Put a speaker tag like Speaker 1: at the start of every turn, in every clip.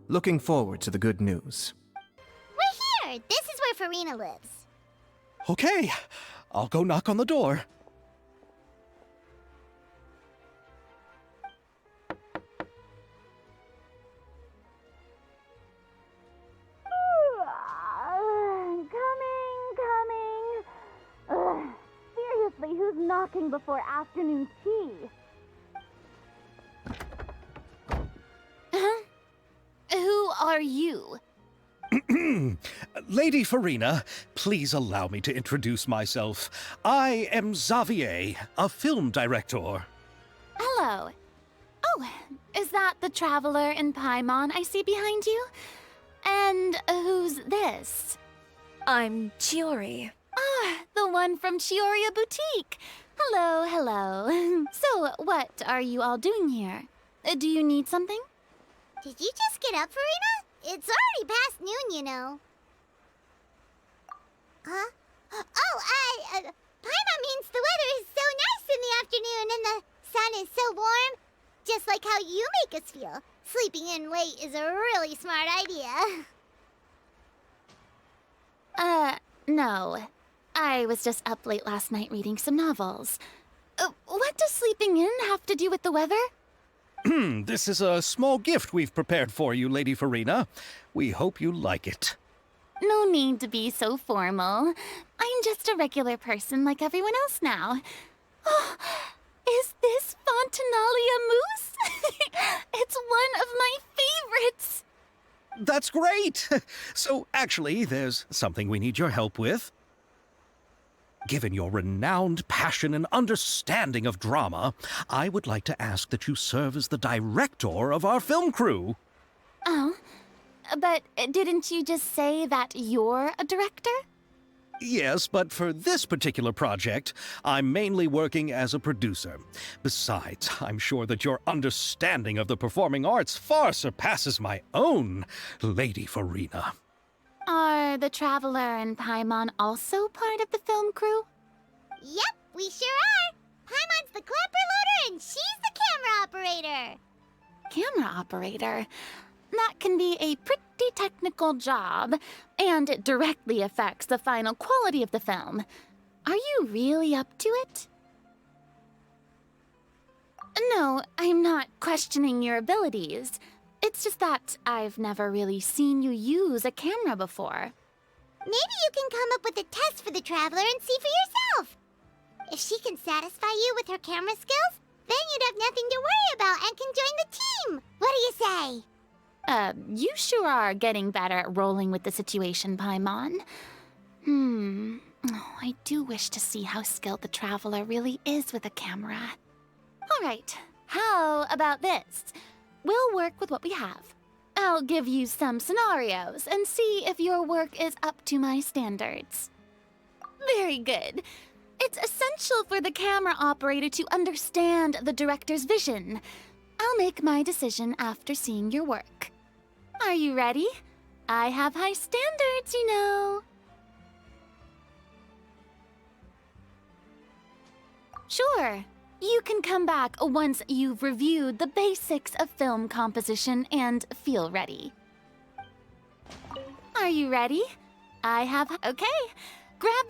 Speaker 1: Looking forward to the good news.
Speaker 2: We're here! This is where Farina lives.
Speaker 3: Okay, I'll go knock on the door.
Speaker 2: Coming. Seriously, who's knocking before afternoon tea?
Speaker 4: Who are you?
Speaker 3: Lady Farina, please allow me to introduce myself. I am Xavier, a film director.
Speaker 4: Hello. Oh, is that the traveler in Paimon I see behind you? And who's this?
Speaker 5: I'm Chiori.
Speaker 4: Ah, the one from Chioria Boutique. Hello, hello. So, what are you all doing here? Do you need something?
Speaker 2: Did you just get up, Farina? It's already past noon, you know. Huh? Paimon means the weather is so nice in the afternoon and the sun is so warm. Just like how you make us feel. Sleeping in late is a really smart idea.
Speaker 4: No. I was just up late last night reading some novels. What does sleeping in have to do with the weather?
Speaker 3: This is a small gift we've prepared for you, Lady Farina. We hope you like it.
Speaker 4: No need to be so formal. I'm just a regular person like everyone else now. Oh, is this Fontinalia mousse? It's one of my favorites.
Speaker 3: That's great! So, actually, there's something we need your help with. Given your renowned passion and understanding of drama, I would like to ask that you serve as the director of our film crew.
Speaker 4: Oh, but didn't you just say that you're a director?
Speaker 3: Yes, but for this particular project, I'm mainly working as a producer. Besides, I'm sure that your understanding of the performing arts far surpasses my own, Lady Farina.
Speaker 4: Are the Traveler and Paimon also part of the film crew?
Speaker 2: Yep, we sure are. Paimon's the clapper loader and she's the camera operator.
Speaker 4: Camera operator? That can be a pretty technical job, and it directly affects the final quality of the film. Are you really up to it? No, I'm not questioning your abilities. It's just that I've never really seen you use a camera before.
Speaker 2: Maybe you can come up with a test for the Traveler and see for yourself. If she can satisfy you with her camera skills, then you'd have nothing to worry about and can join the team. What do you say?
Speaker 4: You sure are getting better at rolling with the situation, Paimon. Oh, I do wish to see how skilled the Traveler really is with a camera. All right, how about this? We'll work with what we have. I'll give you some scenarios and see if your work is up to my standards. Very good. It's essential for the camera operator to understand the director's vision. I'll make my decision after seeing your work. Are you ready? I have high standards, you know. Sure. You can come back once you've reviewed the basics of film composition and feel ready. Are you ready? I have... Okay. Grab...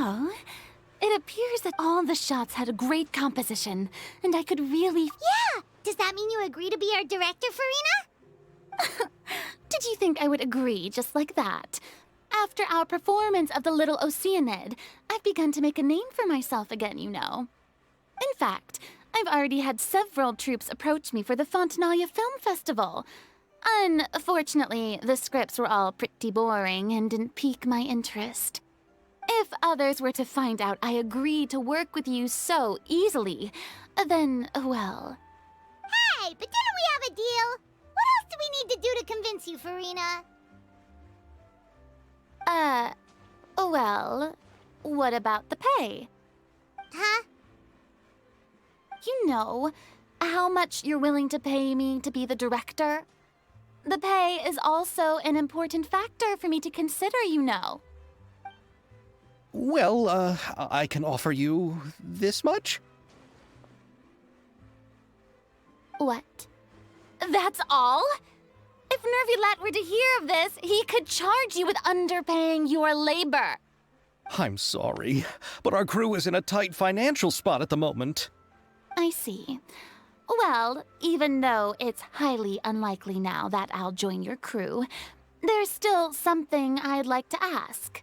Speaker 4: So, it appears that all the shots had a great composition, and I could really...
Speaker 2: Yeah! Does that mean you agree to be our director, Farina?
Speaker 4: Did you think I would agree just like that? After our performance of The Little Oceanid, I've begun to make a name for myself again, you know. In fact, I've already had several troops approach me for the Fontanaia Film Festival. Unfortunately, the scripts were all pretty boring and didn't pique my interest. If others were to find out I agreed to work with you so easily, then, well...
Speaker 2: Hey, but didn't we have a deal? What else do we need to do to convince you, Farina?
Speaker 4: Well, what about the pay?
Speaker 2: Huh?
Speaker 4: You know, how much you're willing to pay me to be the director? The pay is also an important factor for me to consider, you know.
Speaker 3: Well, I can offer you this much?
Speaker 4: What? That's all? If Nervylat were to hear of this, he could charge you with underpaying your labor.
Speaker 3: I'm sorry, but our crew is in a tight financial spot at the moment.
Speaker 4: I see. Well, even though it's highly unlikely now that I'll join your crew, there's still something I'd like to ask.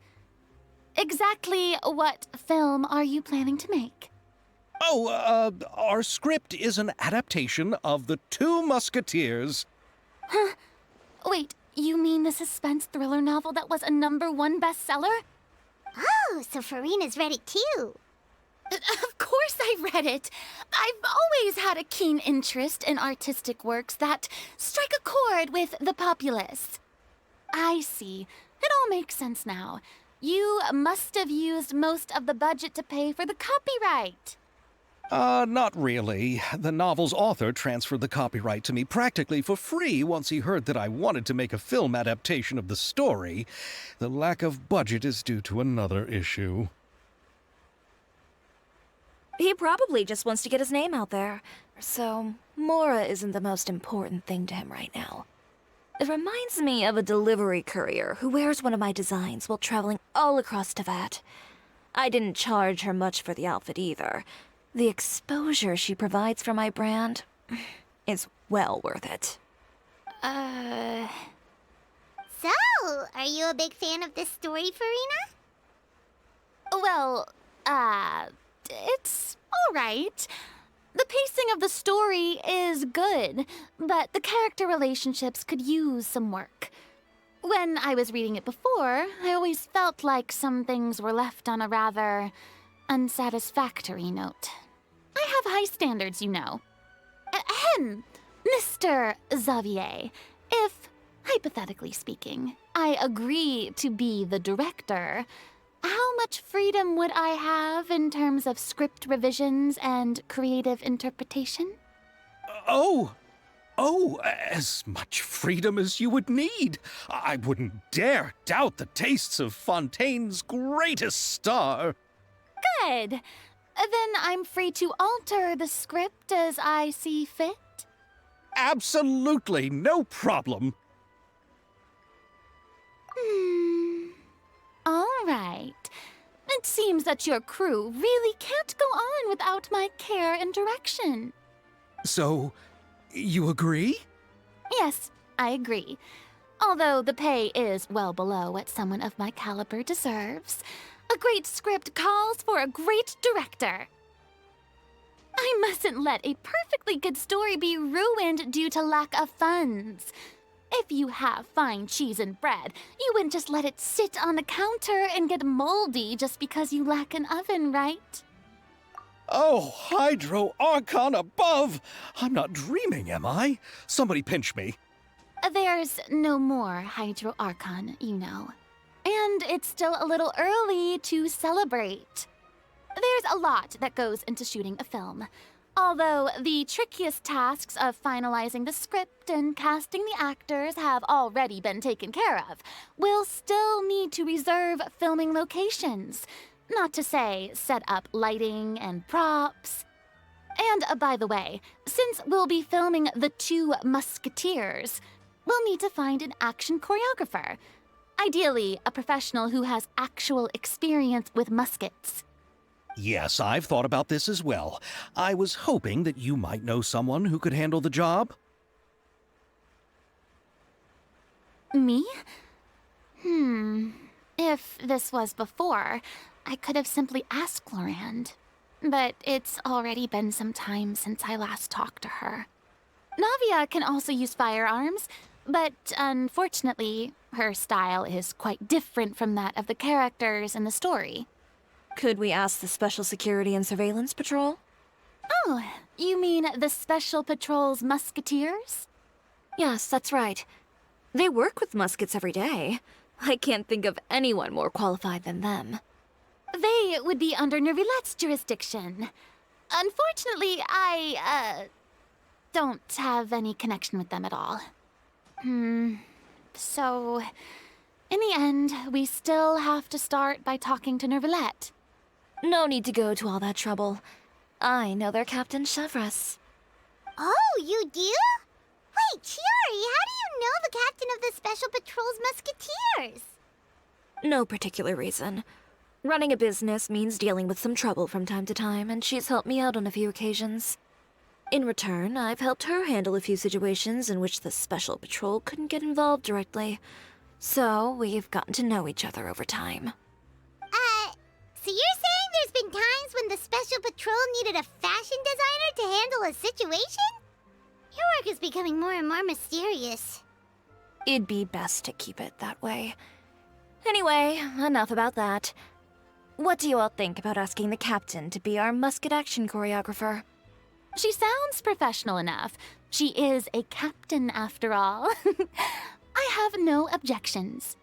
Speaker 4: Exactly what film are you planning to make?
Speaker 3: Oh, our script is an adaptation of The Two Musketeers.
Speaker 4: Huh? Wait, you mean the suspense thriller novel that was a #1 bestseller?
Speaker 2: Oh, so Farina's read it too.
Speaker 4: Of course I read it. I've always had a keen interest in artistic works that strike a chord with the populace. I see. It all makes sense now. You must have used most of the budget to pay for the copyright.
Speaker 3: Not really. The novel's author transferred the copyright to me practically for free once he heard that I wanted to make a film adaptation of the story. The lack of budget is due to another issue.
Speaker 5: He probably just wants to get his name out there. So, Mora isn't the most important thing to him right now. It reminds me of a delivery courier who wears one of my designs while traveling all across Teyvat. I didn't charge her much for the outfit either. The exposure she provides for my brand is well worth it.
Speaker 2: So, are you a big fan of this story, Farina?
Speaker 4: Well, it's all right. The pacing of the story is good, but the character relationships could use some work. When I was reading it before, I always felt like some things were left on a rather unsatisfactory note. I have high standards, you know. Ahem, Mr. Xavier, if, hypothetically speaking, I agree to be the director, how much freedom would I have in terms of script revisions and creative interpretation?
Speaker 3: As much freedom as you would need. I wouldn't dare doubt the tastes of Fontaine's greatest star.
Speaker 4: Good. Then I'm free to alter the script as I see fit?
Speaker 3: Absolutely, no problem.
Speaker 4: All right. It seems that your crew really can't go on without my care and direction.
Speaker 3: So, you agree?
Speaker 4: Yes, I agree. Although the pay is well below what someone of my caliber deserves, a great script calls for a great director. I mustn't let a perfectly good story be ruined due to lack of funds. If you have fine cheese and bread, you wouldn't just let it sit on the counter and get moldy just because you lack an oven, right?
Speaker 3: Oh, Hydro Archon above! I'm not dreaming, am I? Somebody pinch me.
Speaker 4: There's no more Hydro Archon, you know. And it's still a little early to celebrate. There's a lot that goes into shooting a film. Although the trickiest tasks of finalizing the script and casting the actors have already been taken care of, we'll still need to reserve filming locations. Not to say set up lighting and props. And by the way, since we'll be filming The Two Musketeers, we'll need to find an action choreographer. Ideally, a professional who has actual experience with muskets.
Speaker 3: Yes, I've thought about this as well. I was hoping that you might know someone who could handle the job.
Speaker 4: Me? If this was before, I could have simply asked Glorand. But it's already been some time since I last talked to her. Navia can also use firearms, but unfortunately, her style is quite different from that of the characters in the story.
Speaker 5: Could we ask the Special Security and Surveillance Patrol?
Speaker 4: Oh, you mean the Special Patrol's musketeers?
Speaker 5: Yes, that's right. They work with muskets every day. I can't think of anyone more qualified than them.
Speaker 4: They would be under Nervilette's jurisdiction. Unfortunately, I don't have any connection with them at all. So, in the end, we still have to start by talking to Nervilette.
Speaker 5: No need to go to all that trouble. I know their Captain Chevres.
Speaker 2: Oh, you do? Wait, Chiori, how do you know the captain of the Special Patrol's Musketeers?
Speaker 5: No particular reason. Running a business means dealing with some trouble from time to time, and she's helped me out on a few occasions. In return, I've helped her handle a few situations in which the Special Patrol couldn't get involved directly. So, we've gotten to know each other over time.
Speaker 2: So you're saying there's been times when the Special Patrol needed a fashion designer to handle a situation? Your work is becoming more and more mysterious.
Speaker 5: It'd be best to keep it that way. Anyway, enough about that. What do you all think about asking the captain to be our musket action choreographer?
Speaker 4: She sounds professional enough. She is a captain, after all. I have no objections.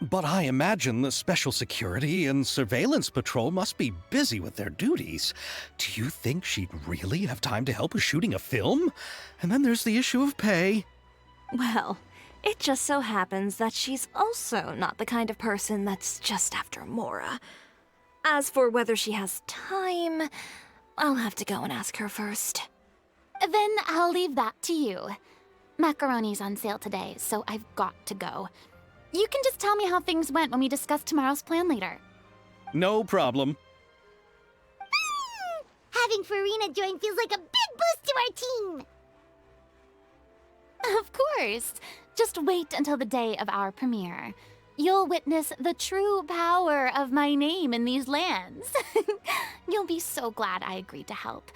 Speaker 3: But I imagine the Special Security and Surveillance Patrol must be busy with their duties. Do you think she'd really have time to help with shooting a film? And then there's the issue of pay.
Speaker 5: Well, it just so happens that she's also not the kind of person that's just after Mora. As for whether she has time, I'll have to go and ask her first.
Speaker 4: Then I'll leave that to you. Macaroni's on sale today, so I've got to go. You can just tell me how things went when we discuss tomorrow's plan later.
Speaker 3: No problem.
Speaker 2: Having Farina join feels like a big boost to our team.
Speaker 4: Of course. Just wait until the day of our premiere. You'll witness the true power of my name in these lands. You'll be so glad I agreed to help.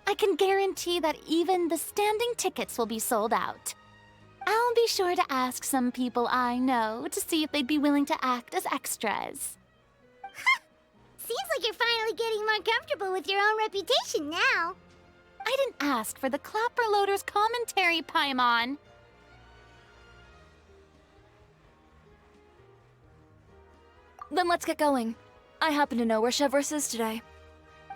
Speaker 4: I can guarantee that even the standing tickets will be sold out. I'll be sure to ask some people I know to see if they'd be willing to act as extras.
Speaker 2: Seems like you're finally getting more comfortable with your own reputation now.
Speaker 4: I didn't ask for the Clapper Loader's commentary, Paimon.
Speaker 5: Then let's get going. I happen to know where Chevres is today.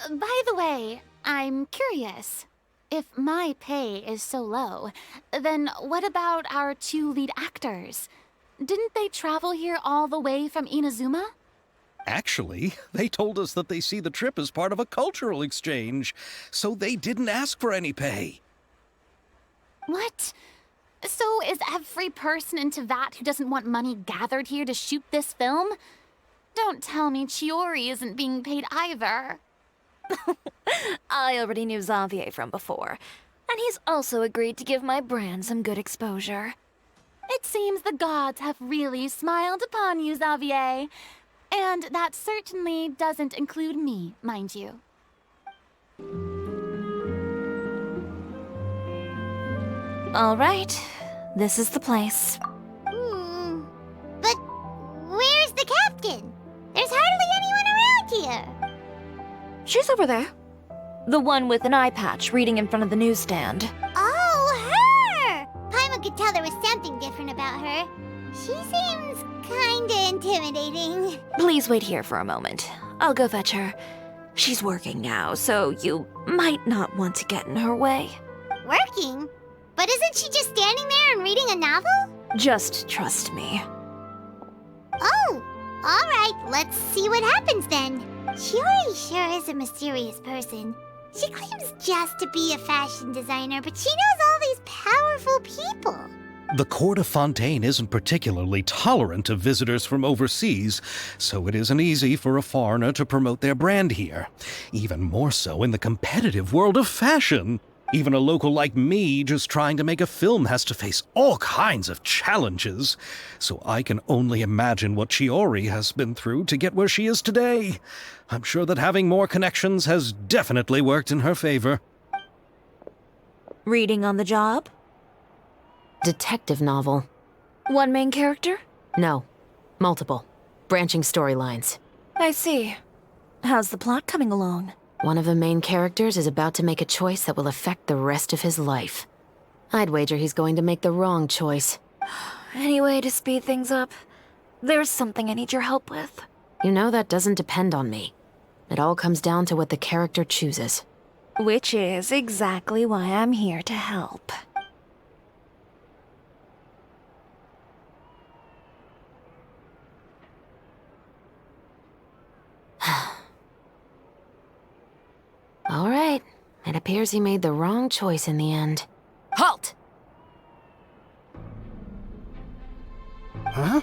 Speaker 4: By the way, I'm curious. If my pay is so low, then what about our two lead actors? Didn't they travel here all the way from Inazuma?
Speaker 3: Actually, they told us that they see the trip as part of a cultural exchange, so they didn't ask for any pay.
Speaker 4: What? So is every person in Tevat who doesn't want money gathered here to shoot this film? Don't tell me Chiori isn't being paid either.
Speaker 5: I already knew Xavier from before, and he's also agreed to give my brand some good exposure.
Speaker 4: It seems the gods have really smiled upon you, Xavier. And that certainly doesn't include me, mind you.
Speaker 5: All right, this is the place.
Speaker 2: But where's the captain? There's hardly anyone around here.
Speaker 5: She's over there. The one with an eye patch reading in front of the newsstand.
Speaker 2: Oh, her! Paimon could tell there was something different about her. She seems kinda intimidating.
Speaker 5: Please wait here for a moment. I'll go fetch her. She's working now, so you might not want to get in her way.
Speaker 2: Working? But isn't she just standing there and reading a novel?
Speaker 5: Just trust me.
Speaker 2: Oh, alright, let's see what happens then. Chiori sure is a mysterious person. She claims just to be a fashion designer, but she knows all these powerful people.
Speaker 3: The court of Fontaine isn't particularly tolerant of visitors from overseas, so it isn't easy for a foreigner to promote their brand here. Even more so in the competitive world of fashion. Even a local like me just trying to make a film has to face all kinds of challenges. So I can only imagine what Chiori has been through to get where she is today. I'm sure that having more connections has definitely worked in her favor.
Speaker 5: Reading on the job?
Speaker 6: Detective novel.
Speaker 5: One main character?
Speaker 6: No. Multiple. Branching storylines.
Speaker 5: I see. How's the plot coming along?
Speaker 6: One of the main characters is about to make a choice that will affect the rest of his life. I'd wager he's going to make the wrong choice.
Speaker 5: Any way to speed things up? There's something I need your help with.
Speaker 6: You know that doesn't depend on me. It all comes down to what the character chooses.
Speaker 5: Which is exactly why I'm here to help.
Speaker 6: All right. It appears he made the wrong choice in the end. Halt!
Speaker 7: Huh?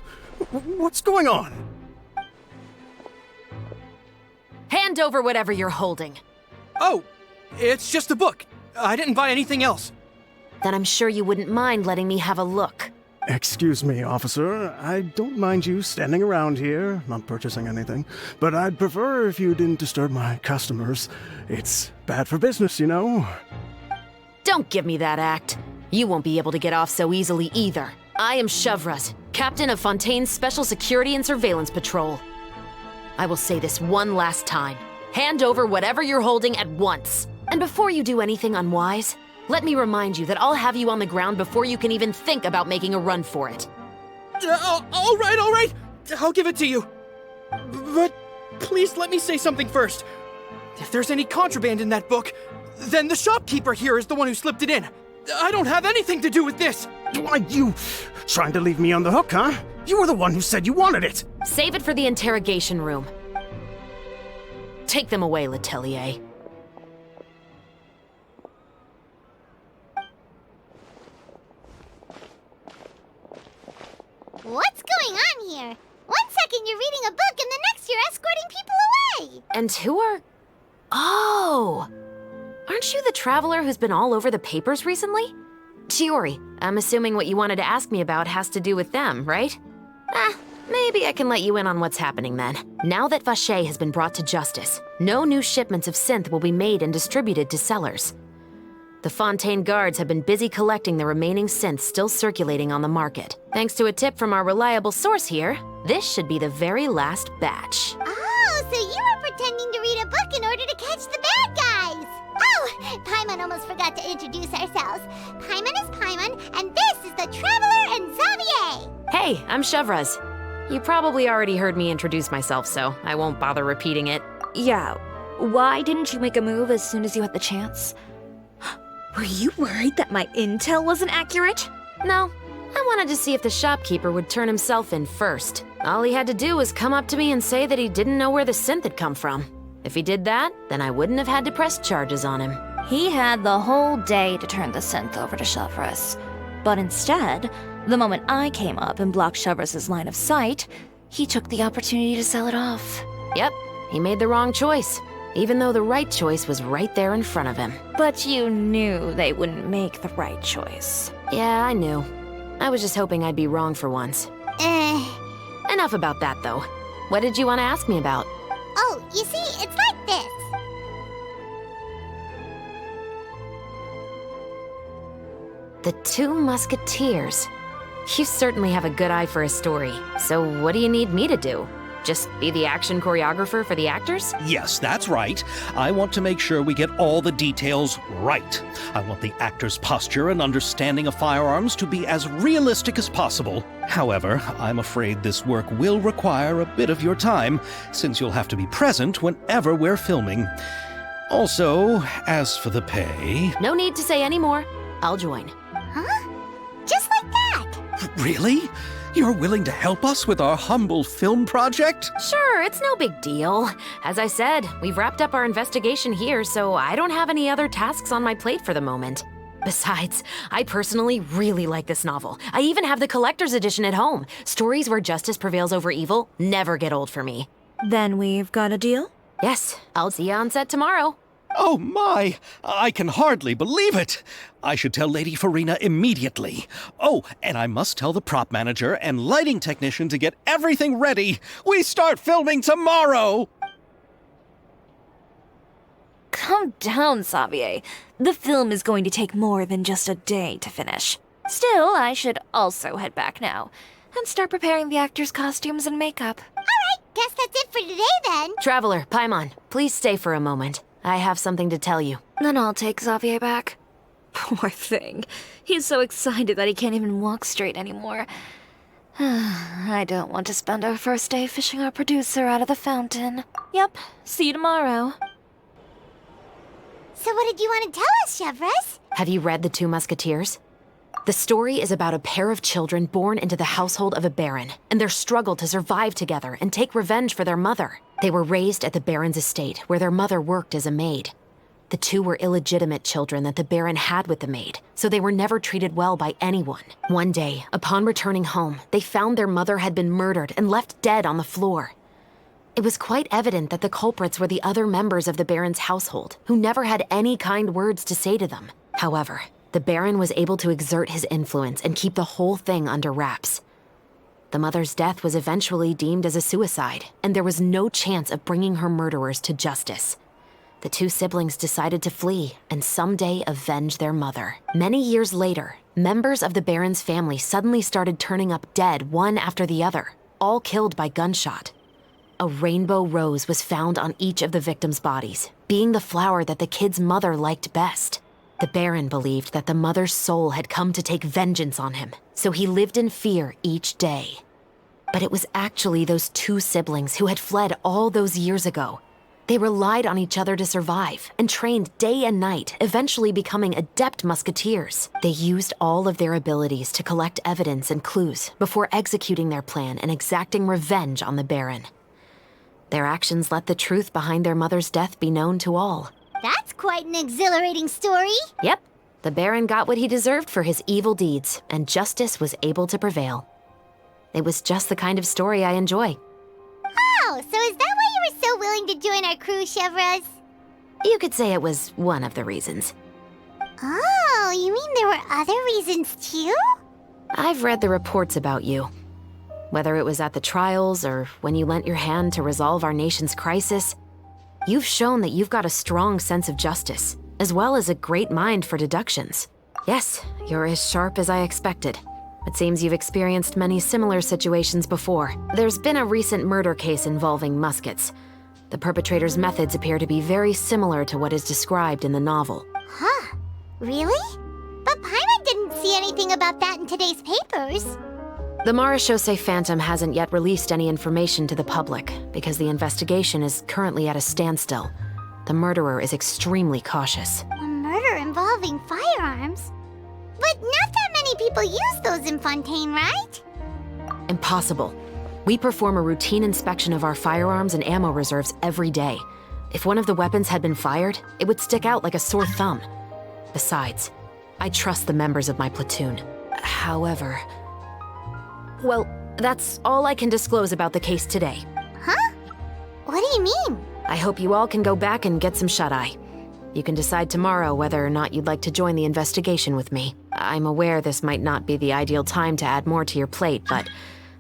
Speaker 7: What's going on?
Speaker 6: Hand over whatever you're holding.
Speaker 1: Oh, it's just a book. I didn't buy anything else.
Speaker 6: Then I'm sure you wouldn't mind letting me have a look.
Speaker 7: Excuse me, officer. I don't mind you standing around here, not purchasing anything, but I'd prefer if you didn't disturb my customers. It's bad for business, you know?
Speaker 6: Don't give me that act. You won't be able to get off so easily either. I am Chevraz, captain of Fontaine's Special Security and Surveillance Patrol. I will say this one last time. Hand over whatever you're holding at once. And before you do anything unwise, let me remind you that I'll have you on the ground before you can even think about making a run for it.
Speaker 1: All right. I'll give it to you. But please let me say something first. If there's any contraband in that book, then the shopkeeper here is the one who slipped it in. I don't have anything to do with this.
Speaker 7: Why, you trying to leave me on the hook, huh? You were the one who said you wanted it.
Speaker 6: Save it for the interrogation room. Take them away, Letelier.
Speaker 2: What's going on here? 1 second you're reading a book and the next you're escorting people away!
Speaker 6: And who are... Oh! Aren't you the traveler who's been all over the papers recently? Chiori, I'm assuming what you wanted to ask me about has to do with them, right? Maybe I can let you in on what's happening then. Now that Vacher has been brought to justice, no new shipments of synth will be made and distributed to sellers. The Fontaine guards have been busy collecting the remaining synths still circulating on the market. Thanks to a tip from our reliable source here, this should be the very last batch.
Speaker 2: Oh, so you were pretending to read a book in order to catch the bad guys! Oh, Paimon almost forgot to introduce ourselves. Paimon is Paimon, and this is the Traveler and Xavier!
Speaker 6: Hey, I'm Chevraz. You probably already heard me introduce myself, so I won't bother repeating it.
Speaker 5: Yeah, why didn't you make a move as soon as you had the chance? Were you worried that my intel wasn't accurate?
Speaker 6: No, I wanted to see if the shopkeeper would turn himself in first. All he had to do was come up to me and say that he didn't know where the synth had come from. If he did that, then I wouldn't have had to press charges on him.
Speaker 5: He had the whole day to turn the synth over to Chevraz. But instead, the moment I came up and blocked Chevraz's line of sight, he took the opportunity to sell it off.
Speaker 6: Yep, he made the wrong choice, even though the right choice was right there in front of him.
Speaker 5: But you knew they wouldn't make the right choice.
Speaker 6: Yeah, I knew. I was just hoping I'd be wrong for once. Enough about that, though. What did you want to ask me about?
Speaker 2: Oh, you see, it's like this.
Speaker 6: The Two Musketeers. You certainly have a good eye for a story. So what do you need me to do? Just be the action choreographer for the actors?
Speaker 3: Yes, that's right. I want to make sure we get all the details right. I want the actor's posture and understanding of firearms to be as realistic as possible. However, I'm afraid this work will require a bit of your time, since you'll have to be present whenever we're filming. Also, as for the pay...
Speaker 6: No need to say any more. I'll join.
Speaker 2: Huh? Just like that?
Speaker 3: Really? You're willing to help us with our humble film project?
Speaker 6: Sure, it's no big deal. As I said, we've wrapped up our investigation here, so I don't have any other tasks on my plate for the moment. Besides, I personally really like this novel. I even have the collector's edition at home. Stories where justice prevails over evil never get old for me.
Speaker 5: Then we've got a deal?
Speaker 6: Yes, I'll see you on set tomorrow.
Speaker 3: Oh my! I can hardly believe it! I should tell Lady Farina immediately. Oh, and I must tell the prop manager and lighting technician to get everything ready. We start filming tomorrow!
Speaker 5: Calm down, Xavier. The film is going to take more than just a day to finish. Still, I should also head back now and start preparing the actors' costumes and makeup.
Speaker 2: Alright, guess that's it for today then.
Speaker 6: Traveler, Paimon, please stay for a moment. I have something to tell you.
Speaker 5: Then I'll take Xavier back. Poor thing. He's so excited that he can't even walk straight anymore. I don't want to spend our first day fishing our producer out of the fountain. Yep, see you tomorrow.
Speaker 2: So what did you want to tell us, Chevres?
Speaker 6: Have you read The Two Musketeers? The story is about a pair of children born into the household of a baron and their struggle to survive together and take revenge for their mother. They were raised at the baron's estate, where their mother worked as a maid. The two were illegitimate children that the baron had with the maid, so they were never treated well by anyone. One day, upon returning home, they found their mother had been murdered and left dead on the floor. It was quite evident that the culprits were the other members of the baron's household, who never had any kind words to say to them. However, the baron was able to exert his influence and keep the whole thing under wraps. The mother's death was eventually deemed as a suicide, and there was no chance of bringing her murderers to justice. The two siblings decided to flee and someday avenge their mother. Many years later, members of the baron's family suddenly started turning up dead one after the other, all killed by gunshot. A rainbow rose was found on each of the victims' bodies, being the flower that the kid's mother liked best. The Baron believed that the mother's soul had come to take vengeance on him, so he lived in fear each day. But it was actually those two siblings who had fled all those years ago. They relied on each other to survive and trained day and night, eventually becoming adept musketeers. They used all of their abilities to collect evidence and clues before executing their plan and exacting revenge on the Baron. Their actions let the truth behind their mother's death be known to all.
Speaker 2: That's quite an exhilarating story.
Speaker 6: Yep, the Baron got what he deserved for his evil deeds, and justice was able to prevail. It was just the kind of story I enjoy.
Speaker 2: Oh, so is that why you were so willing to join our crew, Chevres?
Speaker 6: You could say it was one of the reasons.
Speaker 2: Oh, you mean there were other reasons too?
Speaker 6: I've read the reports about you. Whether it was at the trials or when you lent your hand to resolve our nation's crisis, you've shown that you've got a strong sense of justice, as well as a great mind for deductions. Yes, you're as sharp as I expected. It seems you've experienced many similar situations before. There's been a recent murder case involving Muskets. The perpetrator's methods appear to be very similar to what is described in the novel.
Speaker 2: Huh. Really? But Paimon didn't see anything about that in today's papers.
Speaker 6: The Marechaussee Phantom hasn't yet released any information to the public because the investigation is currently at a standstill. The murderer is extremely cautious.
Speaker 2: A murder involving firearms? But not that many people use those in Fontaine, right?
Speaker 6: Impossible. We perform a routine inspection of our firearms and ammo reserves every day. If one of the weapons had been fired, it would stick out like a sore thumb. Besides, I trust the members of my platoon. However... Well, that's all I can disclose about the case today.
Speaker 2: Huh? What do you mean?
Speaker 6: I hope you all can go back and get some shut-eye. You can decide tomorrow whether or not you'd like to join the investigation with me. I'm aware this might not be the ideal time to add more to your plate, but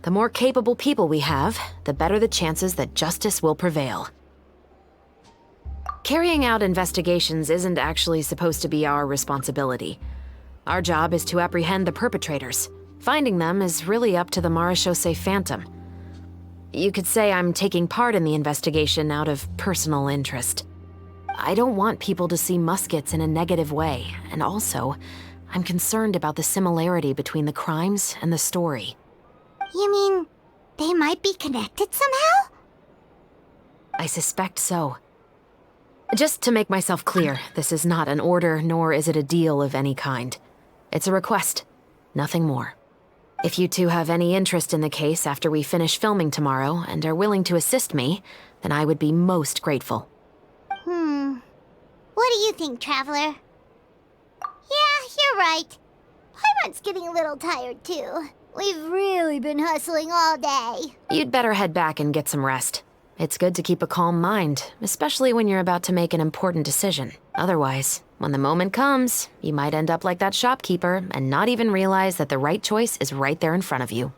Speaker 6: the more capable people we have, the better the chances that justice will prevail. Carrying out investigations isn't actually supposed to be our responsibility. Our job is to apprehend the perpetrators. Finding them is really up to the Marechaussee Phantom. You could say I'm taking part in the investigation out of personal interest. I don't want people to see Muskets in a negative way, and also, I'm concerned about the similarity between the crimes and the story.
Speaker 2: You mean they might be connected somehow?
Speaker 6: I suspect so. Just to make myself clear, this is not an order, nor is it a deal of any kind. It's a request, nothing more. If you two have any interest in the case after we finish filming tomorrow and are willing to assist me, then I would be most grateful.
Speaker 2: What do you think, Traveler? Yeah, You're right. Paimon's getting a little tired, too. We've really been hustling all day.
Speaker 6: You'd better head back and get some rest. It's good to keep a calm mind, especially when you're about to make an important decision. Otherwise, when the moment comes, you might end up like that shopkeeper and not even realize that the right choice is right there in front of you.